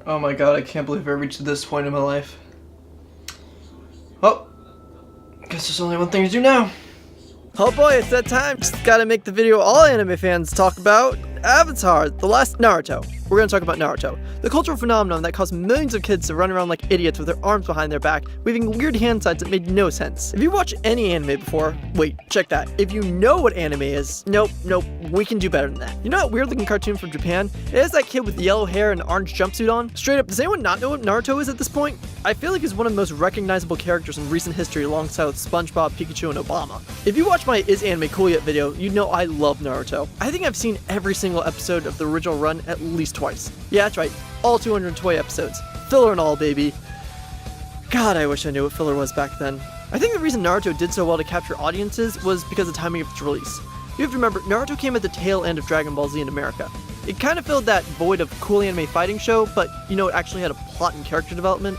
Oh my god, I can't believe I reached this point in my life. Well, guess there's only one thing to do now. Oh boy, it's that time. Just gotta make the video all anime fans talk about. Avatar, the last Naruto. We're gonna talk about Naruto, the cultural phenomenon that caused millions of kids to run around like idiots with their arms behind their back, waving weird hand signs that made no sense. If you watched any anime before, wait, check that. If you know what anime is, nope, we can do better than that. You know that weird looking cartoon from Japan? It has that kid with yellow hair and an orange jumpsuit on. Straight up, does anyone not know what Naruto is at this point? I feel like he's one of the most recognizable characters in recent history alongside with SpongeBob, Pikachu, and Obama. If you watch my Is Anime Cool Yet video, you know I love Naruto. I think I've seen every single episode of the original run at least twice. Yeah, that's right, all 220 episodes. Filler and all, baby. God, I wish I knew what filler was back then. I think the reason Naruto did so well to capture audiences was because of the timing of its release. You have to remember, Naruto came at the tail end of Dragon Ball Z in America. It kind of filled that void of cool anime fighting show, but you know, it actually had a plot and character development.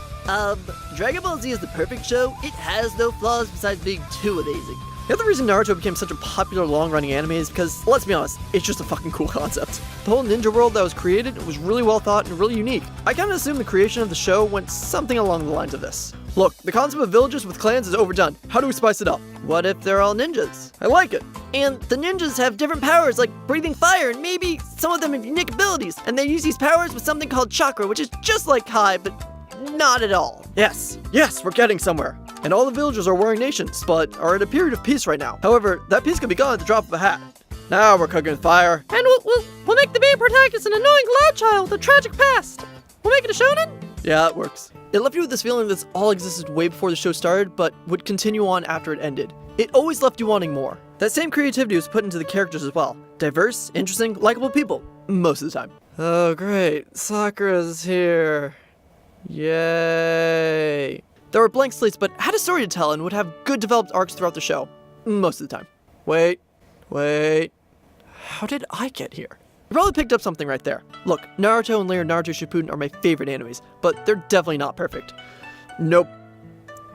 Dragon Ball Z is the perfect show. It has no flaws besides being too amazing. The other reason Naruto became such a popular long-running anime is because, let's be honest, it's just a fucking cool concept. The whole ninja world that was created was really well thought and really unique. I kind of assume the creation of the show went something along the lines of this. Look, the concept of villages with clans is overdone. How do we spice it up? What if they're all ninjas? I like it. And the ninjas have different powers like breathing fire and maybe some of them have unique abilities. And they use these powers with something called chakra, which is just like Kai, but not at all. Yes, we're getting somewhere. And all the villagers are warring nations, but are in a period of peace right now. However, that peace could be gone at the drop of a hat. Now we're cooking with fire. And we'll make the main protagonist an annoying loud child with a tragic past. We'll make it a shonen? Yeah, it works. It left you with this feeling this all existed way before the show started, but would continue on after it ended. It always left you wanting more. That same creativity was put into the characters as well. Diverse, interesting, likable people. Most of the time. Oh great, Sakura's here. Yay. There were blank slates, but had a story to tell and would have good developed arcs throughout the show. Most of the time. Wait. How did I get here? You probably picked up something right there. Look, Naruto and later Naruto Shippuden are my favorite animes, but they're definitely not perfect. Nope.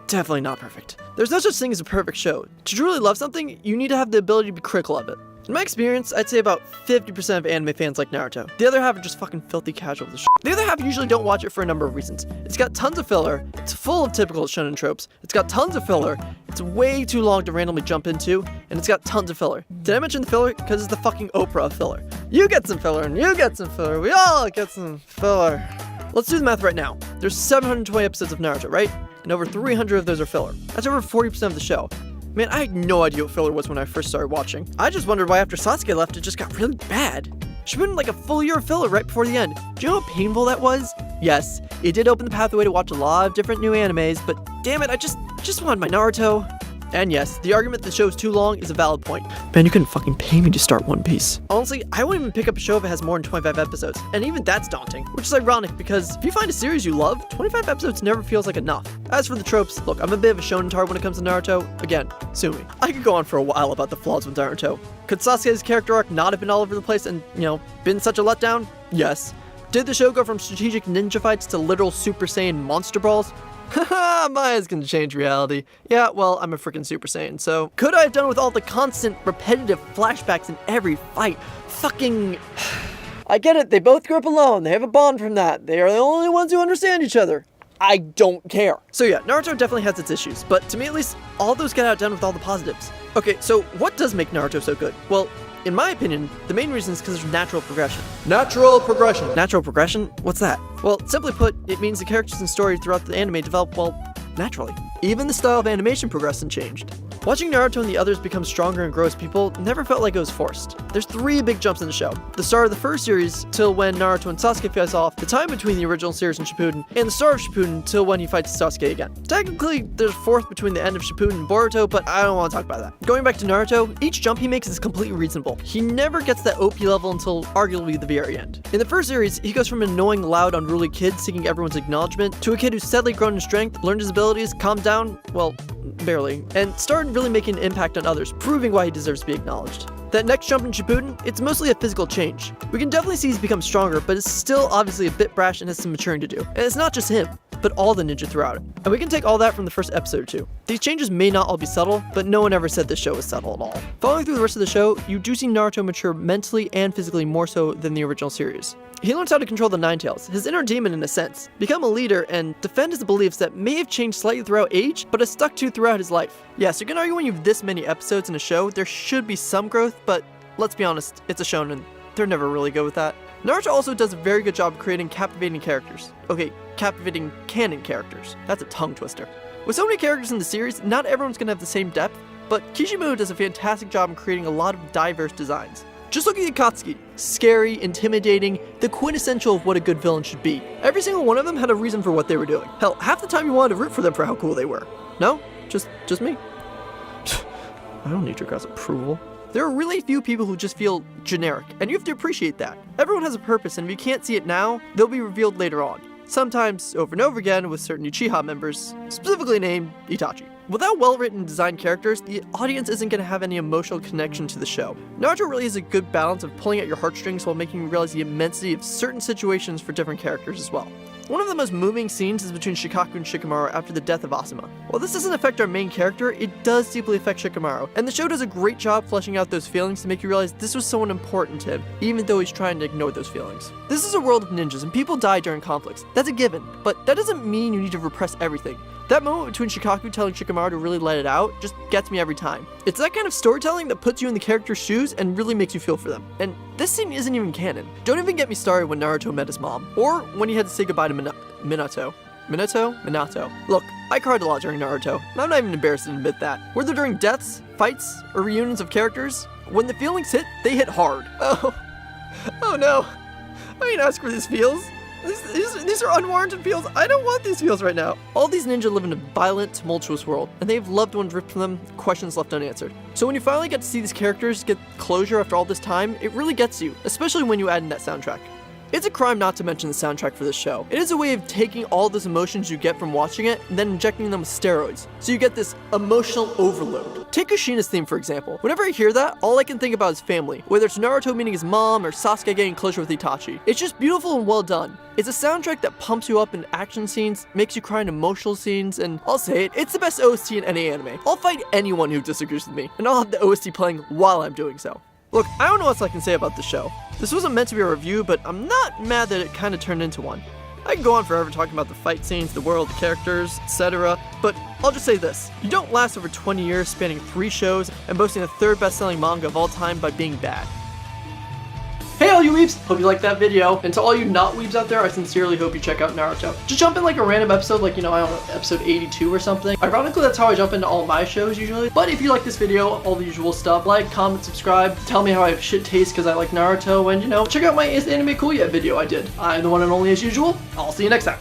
Definitely not perfect. There's no such thing as a perfect show. To truly love something, you need to have the ability to be critical of it. In my experience, I'd say about 50% of anime fans like Naruto. The other half are just fucking filthy casual with the shit. The other half usually don't watch it for a number of reasons. It's got tons of filler, it's full of typical shonen tropes, it's got tons of filler, it's way too long to randomly jump into, and it's got tons of filler. Did I mention the filler? Because it's the fucking Oprah of filler. You get some filler, and you get some filler, we all get some filler. Let's do the math right now. There's 720 episodes of Naruto, right? And over 300 of those are filler. That's over 40% of the show. Man, I had no idea what filler was when I first started watching. I just wondered why after Sasuke left, it just got really bad. Shippuden like a full year of filler right before the end. Do you know how painful that was? Yes, it did open the pathway to watch a lot of different new animes, but damn it, I just wanted my Naruto. And yes, the argument the show's too long is a valid point. Man, you couldn't fucking pay me to start One Piece. Honestly, I wouldn't even pick up a show if it has more than 25 episodes, and even that's daunting. Which is ironic, because if you find a series you love, 25 episodes never feels like enough. As for the tropes, look, I'm a bit of a shonen tard when it comes to Naruto. Again, sue me. I could go on for a while about the flaws with Naruto. Could Sasuke's character arc not have been all over the place and, you know, been such a letdown? Yes. Did the show go from strategic ninja fights to literal Super Saiyan monster brawls? Haha, Maya's gonna change reality. Yeah, well, I'm a freaking Super Saiyan, so could I have done with all the constant, repetitive flashbacks in every fight? Fucking... I get it, they both grew up alone, they have a bond from that, they are the only ones who understand each other. I don't care. So yeah, Naruto definitely has its issues, but to me at least, all those get outdone with all the positives. Okay, so what does make Naruto so good? Well, in my opinion, the main reason is because there's natural progression. Natural progression? Natural progression? What's that? Well, simply put, it means the characters and story throughout the anime develop, well, naturally. Even the style of animation progressed and changed. Watching Naruto and the others become stronger and grow as people never felt like it was forced. There's 3 big jumps in the show. The start of the first series till when Naruto and Sasuke face off, the time between the original series and Shippuden, and the start of Shippuden till when he fights Sasuke again. Technically, there's a 4th between the end of Shippuden and Boruto, but I don't want to talk about that. Going back to Naruto, each jump he makes is completely reasonable. He never gets that OP level until arguably the very end. In the first series, he goes from an annoying, loud, unruly kid seeking everyone's acknowledgement to a kid who's steadily grown in strength, learned his abilities, calmed down, well, barely, and started really making an impact on others, proving why he deserves to be acknowledged. That next jump in Shippuden, it's mostly a physical change. We can definitely see he's become stronger, but is still obviously a bit brash and has some maturing to do. And it's not just him. but all the ninja throughout it. And we can take all that from the first episode or two. These changes may not all be subtle, but no one ever said this show was subtle at all. Following through the rest of the show, you do see Naruto mature mentally and physically more so than the original series. He learns how to control the Nine Tails, his inner demon in a sense, become a leader, and defend his beliefs that may have changed slightly throughout age, but has stuck to throughout his life. Yes, you can argue when you have this many episodes in a show, there should be some growth, but let's be honest, it's a shonen. They're never really good with that. Naruto also does a very good job creating captivating characters. Okay, captivating canon characters. That's a tongue twister. With so many characters in the series, not everyone's gonna have the same depth, but Kishimu does a fantastic job in creating a lot of diverse designs. Just look at Akatsuki. Scary, intimidating, the quintessential of what a good villain should be. Every single one of them had a reason for what they were doing. Hell, half the time you wanted to root for them for how cool they were. No? Just me? I don't need your guys' approval. There are really few people who just feel generic, and you have to appreciate that. Everyone has a purpose, and if you can't see it now, they'll be revealed later on. Sometimes over and over again with certain Uchiha members, specifically named Itachi. Without well-written designed characters, the audience isn't going to have any emotional connection to the show. Naruto really is a good balance of pulling at your heartstrings while making you realize the immensity of certain situations for different characters as well. One of the most moving scenes is between Shikaku and Shikamaru after the death of Asuma. While this doesn't affect our main character, it does deeply affect Shikamaru, and the show does a great job fleshing out those feelings to make you realize this was someone important to him, even though he's trying to ignore those feelings. This is a world of ninjas, and people die during conflicts. That's a given, but that doesn't mean you need to repress everything. That moment between Shikaku telling Shikamaru to really let it out just gets me every time. It's that kind of storytelling that puts you in the character's shoes and really makes you feel for them. And this scene isn't even canon. Don't even get me started when Naruto met his mom, or when he had to say goodbye to Minato. Minato? Look, I cried a lot during Naruto, and I'm not even embarrassed to admit that. Whether during deaths, fights, or reunions of characters, when the feelings hit, they hit hard. Oh no. I didn't ask for these feels. These are unwarranted feels. I don't want these feels right now. All these ninja live in a violent, tumultuous world, and they have loved ones ripped from them, questions left unanswered. So when you finally get to see these characters get closure after all this time, it really gets you, especially when you add in that soundtrack. It's a crime not to mention the soundtrack for this show. It is a way of taking all those emotions you get from watching it and then injecting them with steroids, so you get this emotional overload. Take Kushina's theme for example. Whenever I hear that, all I can think about is family, whether it's Naruto meeting his mom or Sasuke getting closure with Itachi. It's just beautiful and well done. It's a soundtrack that pumps you up in action scenes, makes you cry in emotional scenes, and I'll say it, it's the best OST in any anime. I'll fight anyone who disagrees with me, and I'll have the OST playing while I'm doing so. Look, I don't know what else I can say about this show. This wasn't meant to be a review, but I'm not mad that it kind of turned into one. I can go on forever talking about the fight scenes, the world, the characters, etc., but I'll just say this. You don't last over 20 years spanning 3 shows and boasting the 3rd best-selling manga of all time by being bad. Hey all you weebs! Hope you liked that video. And to all you not weebs out there, I sincerely hope you check out Naruto. Just jump in like a random episode, like, you know, I don't know, episode 82 or something. Ironically, that's how I jump into all my shows usually. But if you like this video, all the usual stuff, like, comment, subscribe, tell me how I have shit taste because I like Naruto, and, you know, check out my Anime Cool Yet video I did. I'm the one and only as usual. I'll see you next time.